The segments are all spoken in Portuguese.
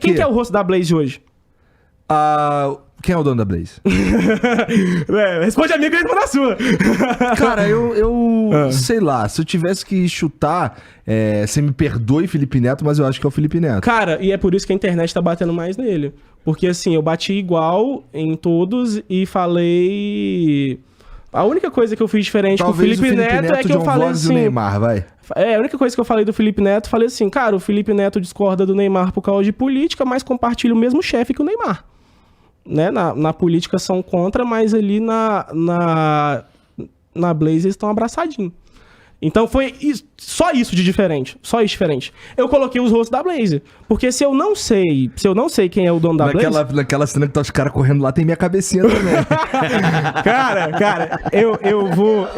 Quem que é o host da Blaze hoje? Quem é o dono da Blaze? Responde a minha que eu respondo a sua. Cara, eu sei lá, se eu tivesse que chutar, você me perdoe, Felipe Neto, mas eu acho que é o Felipe Neto. Cara, e é por isso que a internet tá batendo mais nele. Porque assim, eu bati igual em todos e falei... A única coisa que eu fiz diferente com o Felipe Neto é que eu falei assim... o Neymar, vai. A única coisa que eu falei do Felipe Neto, falei assim, cara, o Felipe Neto discorda do Neymar por causa de política, mas compartilha o mesmo chefe que o Neymar. Né? Na política são contra, mas ali na Blaze eles estão abraçadinhos. Então foi só isso de diferente. Só isso diferente. Eu coloquei os rostos da Blaze. Porque se eu não sei quem é o dono da Blaze... Naquela cena que tá os caras correndo lá, tem minha cabecinha também. Cara, eu vou...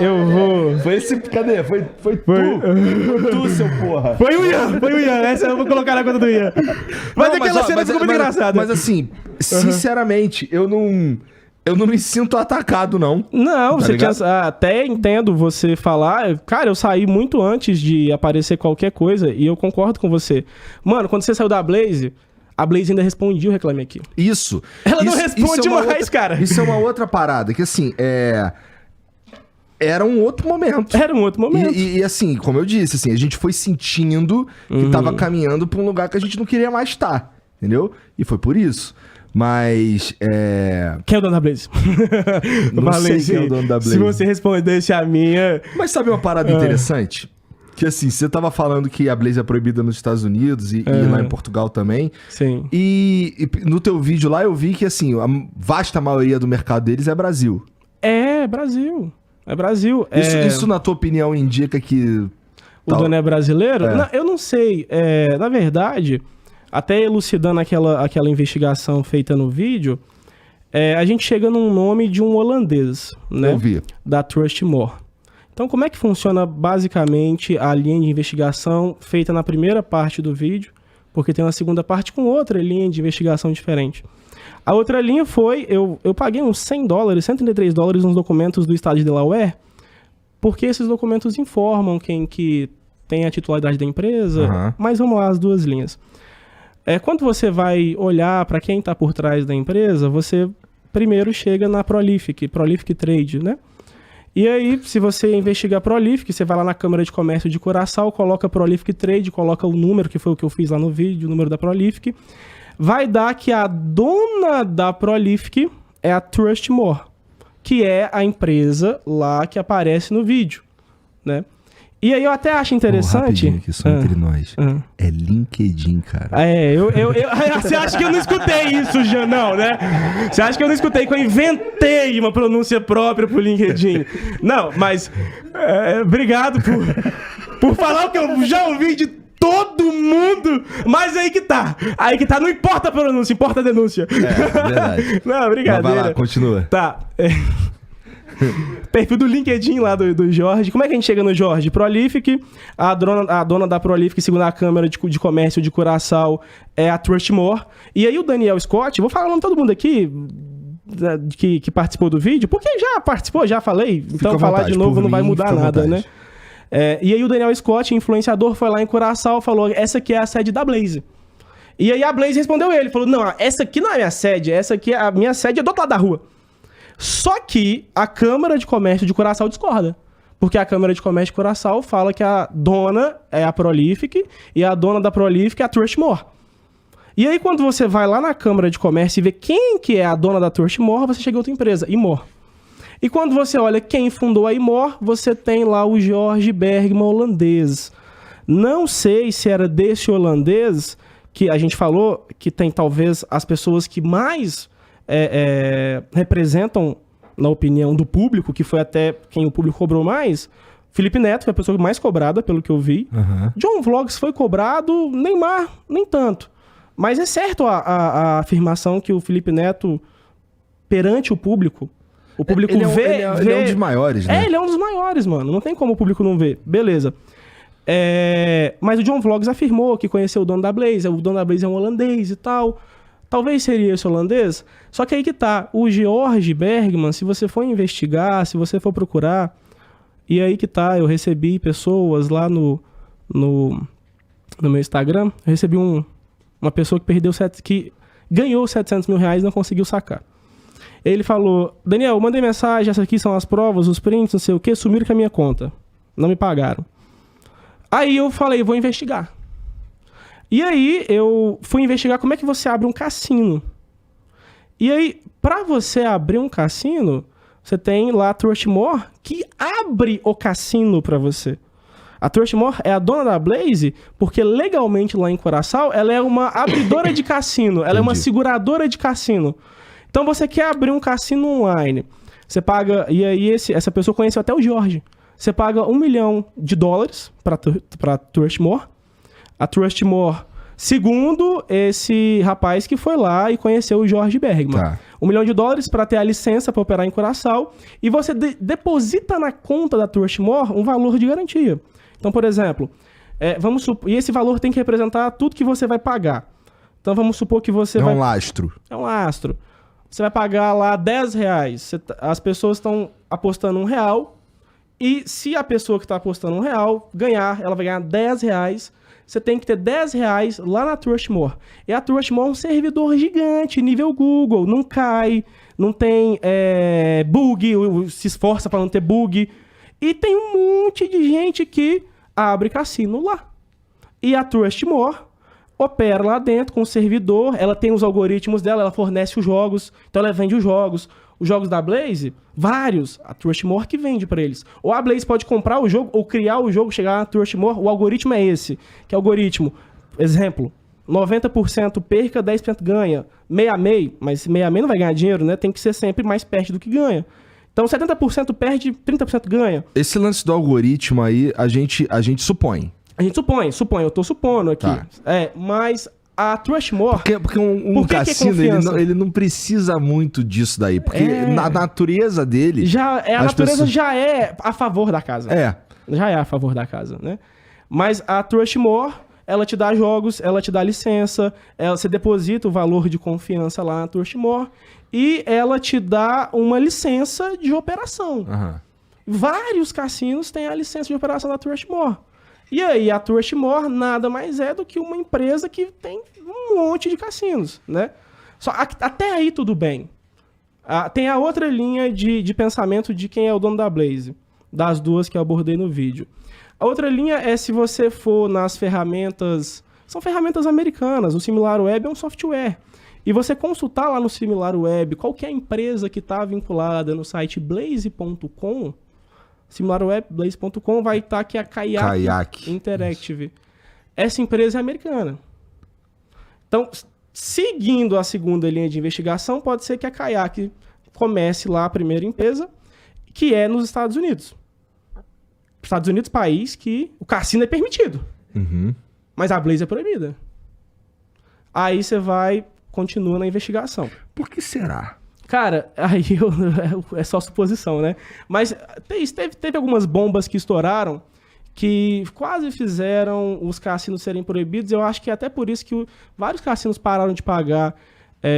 Foi esse... Cadê? Foi tu, seu porra. Foi o Ian. Essa eu vou colocar na conta do Ian. Mas aquela cena ficou muito engraçada. Mas assim, sinceramente, eu não me sinto atacado, não. Não, tá você ligado? até entendo você falar. Cara, eu saí muito antes de aparecer qualquer coisa e eu concordo com você. Mano, quando você saiu da Blaze, a Blaze ainda respondia o Reclame Aqui. Isso. Ela não responde mais, cara. Isso é uma outra parada, que assim, era um outro momento. Era um outro momento. E assim, como eu disse, assim, a gente foi sentindo que tava caminhando pra um lugar que a gente não queria mais estar. Entendeu? E foi por isso. Mas, Quem é o dono da Blaze? Não sei quem é o dono da Blaze. Se você respondesse a minha... Mas sabe uma parada interessante? Que assim, você tava falando que a Blaze é proibida nos Estados Unidos e lá em Portugal também. Sim. E no teu vídeo lá eu vi que assim, a vasta maioria do mercado deles é Brasil. É Brasil. É Brasil. Isso na tua opinião indica que... O dono é brasileiro? É. Não, eu não sei. Na verdade... Até elucidando aquela investigação feita no vídeo, a gente chega num nome de um holandês, né? Eu vi. Da Trustmore. Então, como é que funciona basicamente a linha de investigação feita na primeira parte do vídeo? Porque tem uma segunda parte com outra linha de investigação diferente. A outra linha foi, eu paguei uns $100, $133 nos documentos do estado de Delaware, porque esses documentos informam quem que tem a titularidade da empresa, mas vamos lá, as duas linhas. Quando você vai olhar para quem está por trás da empresa, você primeiro chega na Prolific Trade, né? E aí, se você investigar a Prolific, você vai lá na Câmara de Comércio de Curaçao, coloca Prolific Trade, coloca o número, que foi o que eu fiz lá no vídeo, o número da Prolific, vai dar que a dona da Prolific é a Trustmore, que é a empresa lá que aparece no vídeo, né? E aí eu até acho interessante... rapidinho aqui, só entre nós. É LinkedIn, cara. Você acha que eu não escutei isso, Janão, né? Você acha que eu não escutei que eu inventei uma pronúncia própria pro LinkedIn? Não, mas... obrigado por falar o que eu já ouvi de todo mundo, mas aí que tá, não importa a pronúncia, importa a denúncia. Verdade. Não, brincadeira. Mas vai lá, continua. Tá, perfil do LinkedIn lá do Jorge. Como é que a gente chega no Jorge? Prolific, a dona da Prolific, segundo a Câmara de Comércio de Curaçao, é a Trustmore. E aí o Daniel Scott, vou falar o nome de todo mundo aqui que participou do vídeo, porque já participou, já falei, então falar de novo não vai mudar nada, né? E aí o Daniel Scott, influenciador, foi lá em Curaçao, falou, essa aqui é a sede da Blaze. E aí a Blaze respondeu ele, falou, não, essa aqui não é a minha sede, a minha sede é do outro lado da rua. Só que a Câmara de Comércio de Curaçao discorda. Porque a Câmara de Comércio de Curaçao fala que a dona é a Prolific e a dona da Prolific é a Trustmore. E aí, quando você vai lá na Câmara de Comércio e vê quem que é a dona da Trustmore, você chega a outra empresa, Imor. E quando você olha quem fundou a Imor, você tem lá o Jorge Bergman holandês. Não sei se era desse holandês que a gente falou que tem talvez as pessoas que mais... representam, na opinião do público, que foi até quem o público cobrou mais, Felipe Neto, que é a pessoa mais cobrada, pelo que eu vi. John Vlogs foi cobrado, Neymar, nem tanto. Mas é certo a afirmação que o Felipe Neto, perante o público vê... Ele é um dos maiores, né? Ele é um dos maiores, mano. Não tem como o público não ver. Beleza. Mas o John Vlogs afirmou que conheceu o dono da Blaze. O dono da Blaze é um holandês e tal. Talvez seria esse holandês. Só que aí que tá. O Jorge Bergman, se você for investigar, se você for procurar... E aí que tá. Eu recebi pessoas lá no meu Instagram. Eu recebi Uma pessoa que ganhou 700 mil reais e não conseguiu sacar. Ele falou, Daniel, eu mandei mensagem, essas aqui são as provas, os prints, não sei o que, sumiram com a minha conta. Não me pagaram. Aí eu falei, vou investigar. E aí eu fui investigar como é que você abre um cassino. E aí, para você abrir um cassino, você tem lá a Trustmore que abre o cassino para você. A Trustmore é a dona da Blaze porque legalmente lá em Curaçao ela é uma abridora de cassino, ela é uma seguradora de cassino. Então você quer abrir um cassino online, você paga, e aí essa pessoa conheceu até o Jorge, você paga $1 milhão para a Trustmore. A Trustmore, segundo esse rapaz que foi lá e conheceu o Jorge Bergman. Tá. $1 milhão para ter a licença para operar em Curaçao e você deposita na conta da Trustmore um valor de garantia. Então, por exemplo, e esse valor tem que representar tudo que você vai pagar. Então, vamos supor que você vai... É um lastro. É um lastro. Você vai pagar lá R$10. As pessoas estão apostando R$1. E se a pessoa que está apostando R$1 ganhar, ela vai ganhar R$10. Você tem que ter R$10 lá na Trustmore. E a Trustmore é um servidor gigante, nível Google. Não cai, não tem bug, se esforça para não ter bug. E tem um monte de gente que abre cassino lá. E a Trustmore opera lá dentro com o servidor, ela tem os algoritmos dela, ela fornece os jogos, então ela vende os jogos. Os jogos da Blaze, vários, a Trustmore que vende para eles. Ou a Blaze pode comprar o jogo ou criar o jogo, chegar na Trustmore, o algoritmo é esse. Que é o algoritmo, exemplo, 90% perca, 10% ganha. Meia-meia, mas meia-meia não vai ganhar dinheiro, né? Tem que ser sempre mais perto do que ganha. Então 70% perde, 30% ganha. Esse lance do algoritmo aí, a gente supõe. A gente supõe, eu tô supondo aqui. Tá. Mas a Trustmore... Porque um cassino, ele não precisa muito disso daí. Porque na natureza dele... A natureza já é a favor da casa. Já é a favor da casa, né? Mas a Trustmore, ela te dá jogos, ela te dá licença, você deposita o valor de confiança lá na Trustmore e ela te dá uma licença de operação. Uhum. Vários cassinos têm a licença de operação da Trustmore. E aí, a Trustmore nada mais é do que uma empresa que tem um monte de cassinos, né? Até aí tudo bem. Tem a outra linha de pensamento de quem é o dono da Blaze, das duas que eu abordei no vídeo. A outra linha é se você for nas ferramentas... São ferramentas americanas. O SimilarWeb é um software. E você consultar lá no SimilarWeb qualquer empresa que está vinculada no site blaze.com... SimilarWeb, Blaze.com, vai estar aqui a Kayak Interactive. Essa empresa é americana. Então, seguindo a segunda linha de investigação, pode ser que a Kayak comece lá a primeira empresa, que é nos Estados Unidos. Estados Unidos, país que o cassino é permitido. Uhum. Mas a Blaze é proibida. Aí você continua na investigação. Por que será? Cara, aí é só suposição, né? Mas teve algumas bombas que estouraram que quase fizeram os cassinos serem proibidos. Eu acho que é até por isso que vários cassinos pararam de pagar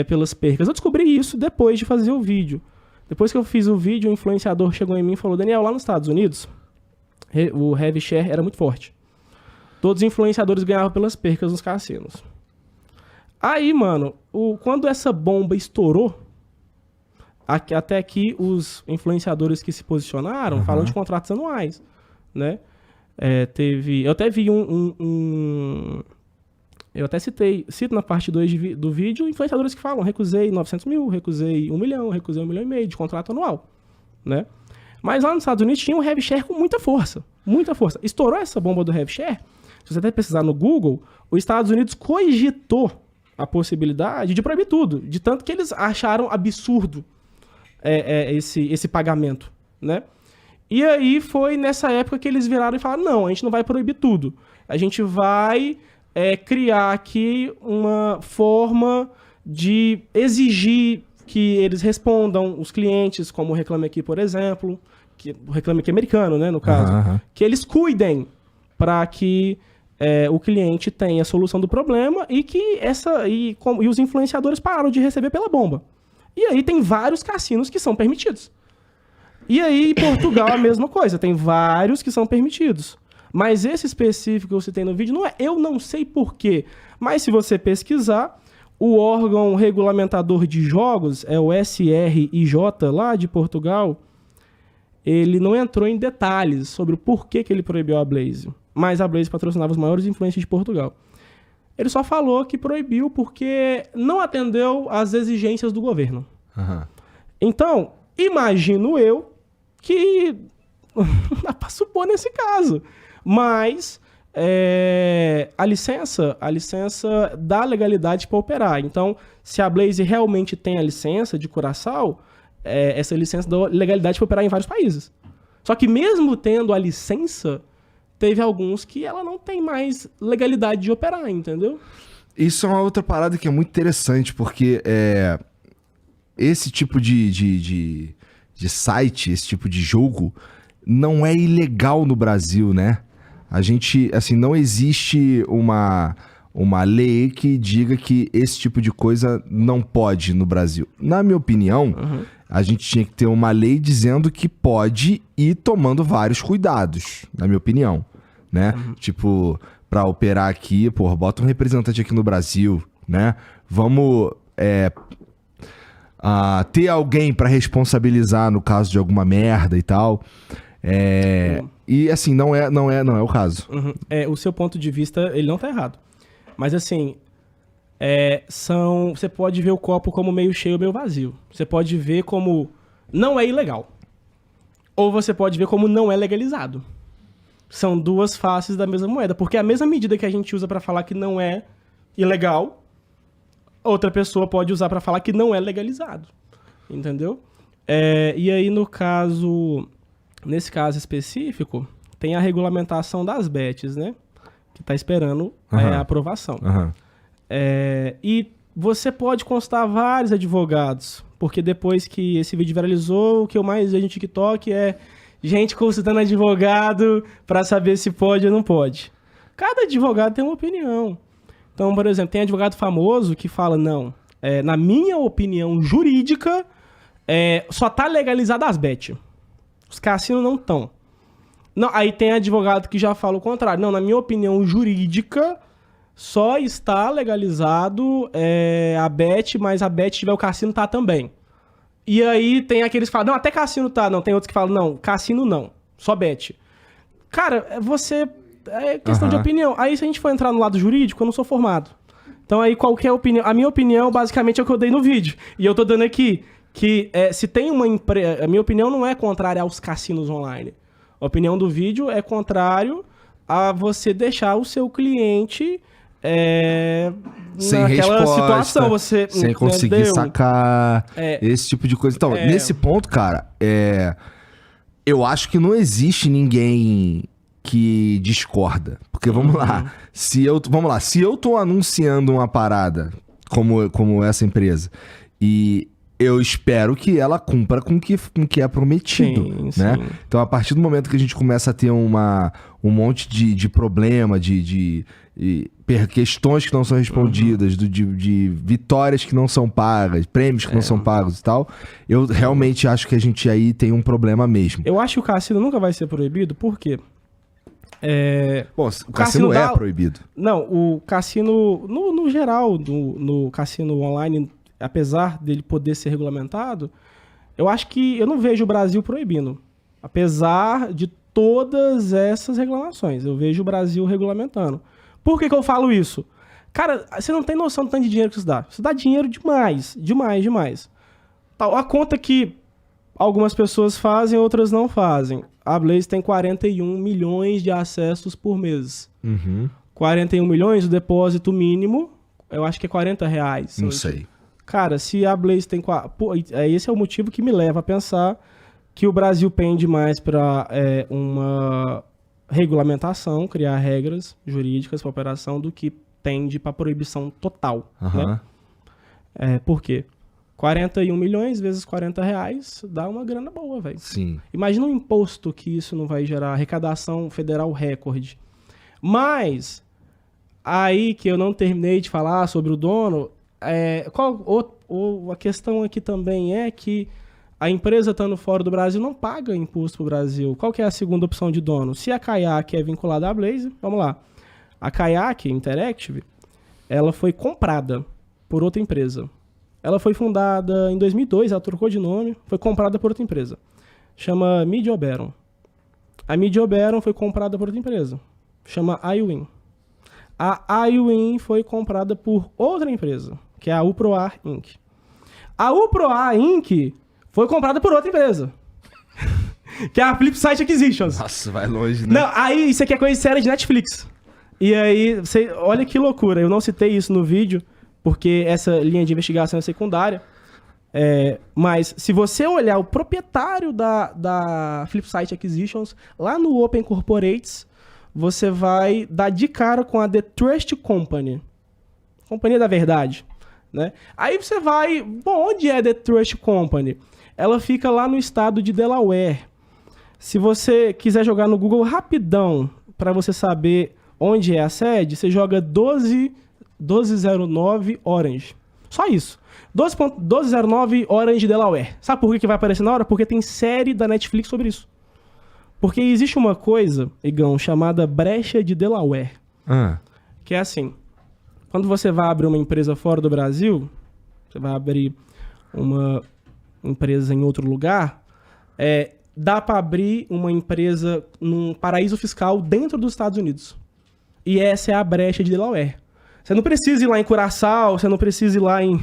pelas percas. Eu descobri isso depois de fazer o vídeo. Depois que eu fiz o vídeo, o influenciador chegou em mim e falou: Daniel, lá nos Estados Unidos, o heavy share era muito forte. Todos os influenciadores ganhavam pelas percas nos cassinos. Aí, mano, quando essa bomba estourou, até aqui os influenciadores que se posicionaram falam de contratos anuais, né? Eu até vi eu até cito na parte 2 do vídeo influenciadores que falam: recusei 900 mil, recusei 1 milhão, recusei 1,5 milhão de contrato anual, né? Mas lá nos Estados Unidos tinha um heavy share com muita força, muita força. Estourou essa bomba do heavy share, se você até pesquisar no Google, os Estados Unidos cogitou a possibilidade de proibir tudo, de tanto que eles acharam absurdo esse pagamento, né? E aí foi nessa época que eles viraram e falaram: não, a gente não vai proibir tudo. A gente vai criar aqui uma forma de exigir que eles respondam os clientes, como o Reclame Aqui, por exemplo, o Reclame Aqui americano, né, no caso, que eles cuidem para que o cliente tenha a solução do problema e que e os influenciadores pararam de receber pela bomba. E aí tem vários cassinos que são permitidos. E aí em Portugal a mesma coisa, tem vários que são permitidos. Mas esse específico que eu citei no vídeo, eu não sei porquê. Mas se você pesquisar, o órgão regulamentador de jogos, é o SRIJ, lá de Portugal, ele não entrou em detalhes sobre o porquê que ele proibiu a Blaze. Mas a Blaze patrocinava os maiores influencers de Portugal. Ele só falou que proibiu porque não atendeu às exigências do governo. Uhum. Então, imagino eu que dá pra supor nesse caso. Mas a licença dá legalidade para operar. Então, se a Blaze realmente tem a licença de Curaçao, essa licença dá legalidade para operar em vários países. Só que mesmo tendo a licença, teve alguns que ela não tem mais legalidade de operar, entendeu? Isso é uma outra parada que é muito interessante, porque esse tipo de site, esse tipo de jogo, não é ilegal no Brasil, né? A gente, assim, não existe uma lei que diga que esse tipo de coisa não pode no Brasil. Na minha opinião, a gente tinha que ter uma lei dizendo que pode ir tomando vários cuidados, na minha opinião, né? Tipo, pra operar aqui, pô, bota um representante aqui no Brasil, né? Vamos ter alguém pra responsabilizar no caso de alguma merda e tal. E assim, não é o caso. O seu ponto de vista, ele não tá errado. Mas assim, você pode ver o copo como meio cheio ou meio vazio. Você pode ver como não é ilegal. Ou você pode ver como não é legalizado. São duas faces da mesma moeda. Porque a mesma medida que a gente usa pra falar que não é ilegal, outra pessoa pode usar pra falar que não é legalizado. Entendeu? E aí, nesse caso específico, tem a regulamentação das bets, né? Que tá esperando a aprovação. E você pode constar vários advogados, porque depois que esse vídeo viralizou, o que eu mais vejo no TikTok é gente consultando advogado pra saber se pode ou não pode. Cada advogado tem uma opinião. Então, por exemplo, tem advogado famoso que fala, não, na minha opinião jurídica, só tá legalizado as bets. Os cassinos não estão. Aí tem advogado que já fala o contrário. Não, na minha opinião jurídica, só está legalizado a bet, mas a bet tiver o cassino tá também. E aí tem aqueles que falam, não, até cassino tá. Não, tem outros que falam, não, cassino não, só bet. Cara, é questão de opinião. Aí se a gente for entrar no lado jurídico, eu não sou formado. Então aí qualquer opinião... A minha opinião basicamente é o que eu dei no vídeo. E eu tô dando aqui que se tem uma empresa... A minha opinião não é contrária aos cassinos online. A opinião do vídeo é contrário a você deixar o seu cliente sem naquela resposta, situação. Sem conseguir sacar esse tipo de coisa. Então, nesse ponto, cara, eu acho que não existe ninguém que discorda. Porque, vamos lá, se eu tô anunciando uma parada como essa empresa e eu espero que ela cumpra com o que é prometido, né? Sim. Então, a partir do momento que a gente começa a ter um monte de problema, de questões que não são respondidas, de vitórias que não são pagas, prêmios que não são pagos e tal, eu realmente acho que a gente aí tem um problema mesmo. Eu acho que o cassino nunca vai ser proibido, por quê? Bom, o cassino é proibido. Não, o cassino, no geral, no cassino online... apesar dele poder ser regulamentado, eu acho que eu não vejo o Brasil proibindo. Apesar de todas essas reclamações, eu vejo o Brasil regulamentando. Por que eu falo isso? Cara, você não tem noção do tanto de dinheiro que isso dá. Isso dá dinheiro demais, demais. A conta que algumas pessoas fazem, outras não fazem. A Blaze tem 41 milhões de acessos por mês. 41 milhões, o depósito mínimo, eu acho que é R$40. Não sei. Cara, se a Blaze tem... esse é o motivo que me leva a pensar que o Brasil pende mais para uma regulamentação, criar regras jurídicas para operação, do que tende para proibição total. Né? Por quê? 41 milhões vezes R$40 dá uma grana boa, velho. Sim. Imagina um imposto que isso não vai gerar, arrecadação federal recorde. Mas, aí que eu não terminei de falar sobre o dono... a questão aqui também é que A empresa estando fora do Brasil não paga imposto para o Brasil. Qual que é a segunda opção de dono? Se a Kayak é vinculada à Blaze, vamos lá. A Kayak Interactive, ela foi comprada por outra empresa. Ela foi fundada em 2002, ela trocou de nome, foi comprada por outra empresa. Chama Media Oberon. A Media Oberon foi comprada por outra empresa. Chama iWin. A iWin foi comprada por outra empresa, que é a Uproar Inc. A Uproar Inc. foi comprada por outra empresa. Que é a Flipside Acquisitions. Nossa, vai longe, né? Não, aí isso aqui é coisa séria de Netflix. E aí, você, olha que loucura. Eu não citei isso no vídeo, porque essa linha de investigação é secundária. Mas se você olhar o proprietário da Flipside Acquisitions, lá no Open Corporates, você vai dar de cara com a The Trust Company. Companhia da Verdade. Né? Aí você vai... Bom, onde é The Trust Company? Ela fica lá no estado de Delaware. Se você quiser jogar no Google rapidão, para você saber onde é a sede, você joga 1209 Orange. Só isso. 1209 Orange Delaware. Sabe por que vai aparecer na hora? Porque tem série da Netflix sobre isso. Porque existe uma coisa, Igão, chamada brecha de Delaware. Que é assim... Quando você vai abrir uma empresa fora do Brasil, você vai abrir uma empresa em outro lugar, dá para abrir uma empresa num paraíso fiscal dentro dos Estados Unidos. E essa é a brecha de Delaware. Você não precisa ir lá em Curaçao, você não precisa ir lá em...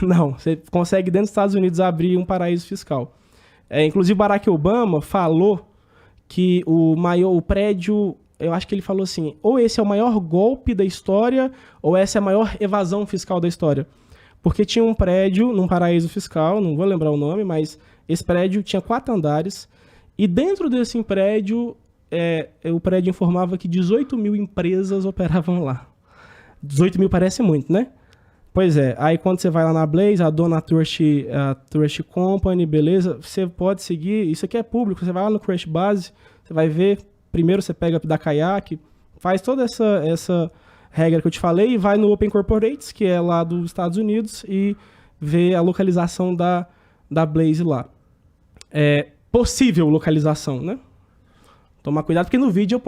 Não, você consegue dentro dos Estados Unidos abrir um paraíso fiscal. Inclusive, Barack Obama falou que o prédio... Eu acho que ele falou assim, ou esse é o maior golpe da história, ou essa é a maior evasão fiscal da história. Porque tinha um prédio num paraíso fiscal, não vou lembrar o nome, mas esse prédio tinha 4 andares, e dentro desse prédio, o prédio informava que 18 mil empresas operavam lá. 18 mil parece muito, né? Pois é, aí quando você vai lá na Blaze, a dona Trust Company, beleza, você pode seguir, isso aqui é público, você vai lá no Crash Base, você vai ver... Primeiro você pega da Kayak, faz toda essa regra que eu te falei e vai no Open Corporates, que é lá dos Estados Unidos, e vê a localização da Blaze lá. Possível localização, né? Tomar cuidado, porque no vídeo eu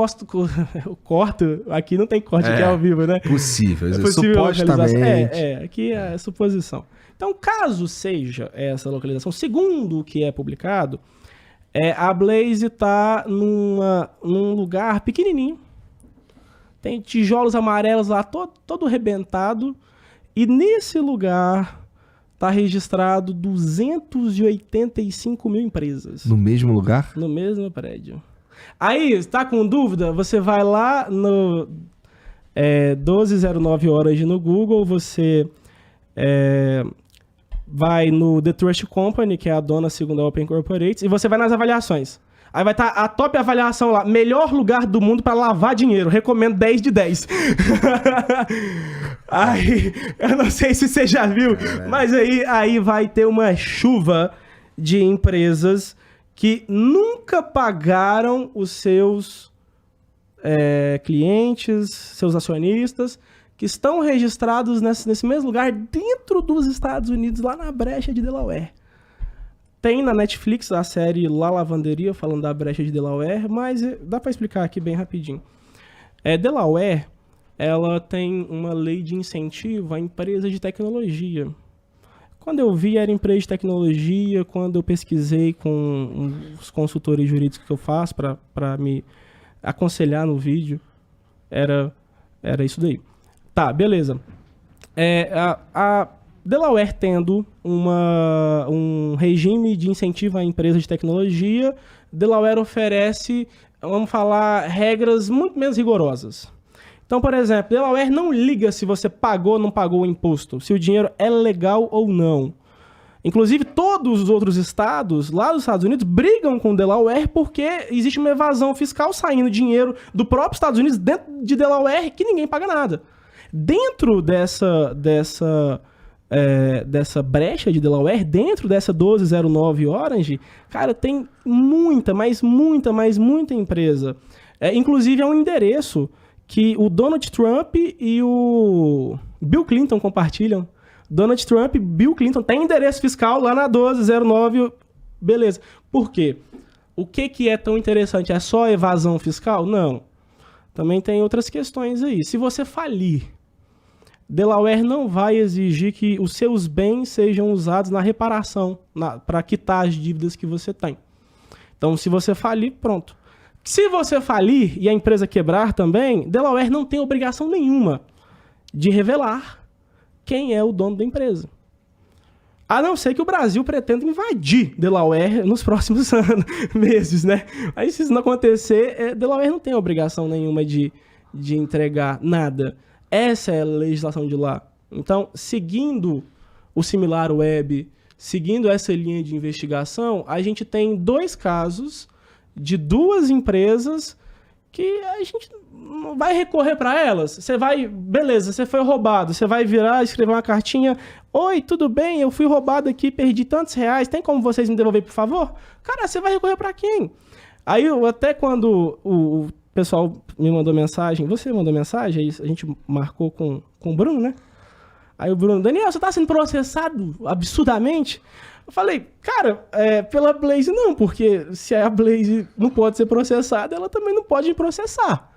corto, aqui não tem corte, aqui é ao vivo, né? Possível supostamente. Aqui é suposição. Então, caso seja essa localização, segundo o que é publicado, a Blaze está num lugar pequenininho. Tem tijolos amarelos lá, todo arrebentado. E nesse lugar está registrado 285 mil empresas. No mesmo lugar? No mesmo prédio. Aí, está com dúvida? Você vai lá no 1209 Orange no Google, você... vai no The Trust Company, que é a dona segundo a Open Corporates, e você vai nas avaliações. Aí vai estar a top avaliação lá. Melhor lugar do mundo para lavar dinheiro. Recomendo 10 de 10. Aí, eu não sei se você já viu, mas aí vai ter uma chuva de empresas que nunca pagaram os seus clientes, seus acionistas, que estão registrados nesse mesmo lugar dentro dos Estados Unidos, lá na brecha de Delaware. Tem na Netflix a série La Lavanderia, falando da brecha de Delaware, mas dá para explicar aqui bem rapidinho. Delaware, ela tem uma lei de incentivo a empresas de tecnologia. Quando eu vi, era empresa de tecnologia. Quando eu pesquisei com os consultores jurídicos que eu faço para me aconselhar no vídeo, era isso daí. Tá, beleza. A Delaware tendo um regime de incentivo à empresa de tecnologia, Delaware oferece, vamos falar, regras muito menos rigorosas. Então, por exemplo, Delaware não liga se você pagou ou não pagou o imposto, se o dinheiro é legal ou não. Inclusive, todos os outros estados lá dos Estados Unidos brigam com Delaware porque existe uma evasão fiscal saindo dinheiro do próprio Estados Unidos dentro de Delaware que ninguém paga nada. Dentro dessa brecha de Delaware, dentro dessa 1209 Orange, cara, tem muita empresa. Inclusive, é um endereço que o Donald Trump e o Bill Clinton compartilham. Donald Trump e Bill Clinton têm endereço fiscal lá na 1209 beleza. Por quê? O que é tão interessante? É só evasão fiscal? Não. Também tem outras questões aí. Se você falir, Delaware não vai exigir que os seus bens sejam usados na reparação, para quitar as dívidas que você tem. Então, se você falir, pronto. Se você falir e a empresa quebrar também, Delaware não tem obrigação nenhuma de revelar quem é o dono da empresa. A não ser que o Brasil pretenda invadir Delaware nos próximos meses, né? Aí, se isso não acontecer, Delaware não tem obrigação nenhuma de entregar nada. Essa é a legislação de lá. Então, seguindo o SimilarWeb, seguindo essa linha de investigação, a gente tem 2 casos de 2 empresas que a gente não vai recorrer para elas. Você vai, beleza, você foi roubado, você vai virar, escrever uma cartinha: oi, tudo bem, eu fui roubado aqui, perdi tantos reais, tem como vocês me devolver, por favor? Cara, você vai recorrer para quem? Aí, até quando o pessoal me mandou mensagem, você mandou mensagem, aí a gente marcou com o Bruno, né? Aí o Bruno: Daniel, você tá sendo processado absurdamente? Eu falei: cara, pela Blaze não, porque se a Blaze não pode ser processada, ela também não pode me processar.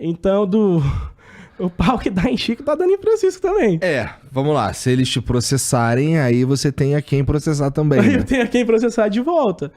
Então, o pau que dá em Chico tá dando em Francisco também. Vamos lá. Se eles te processarem, aí você tem a quem processar também. Aí eu tenho a quem processar de volta.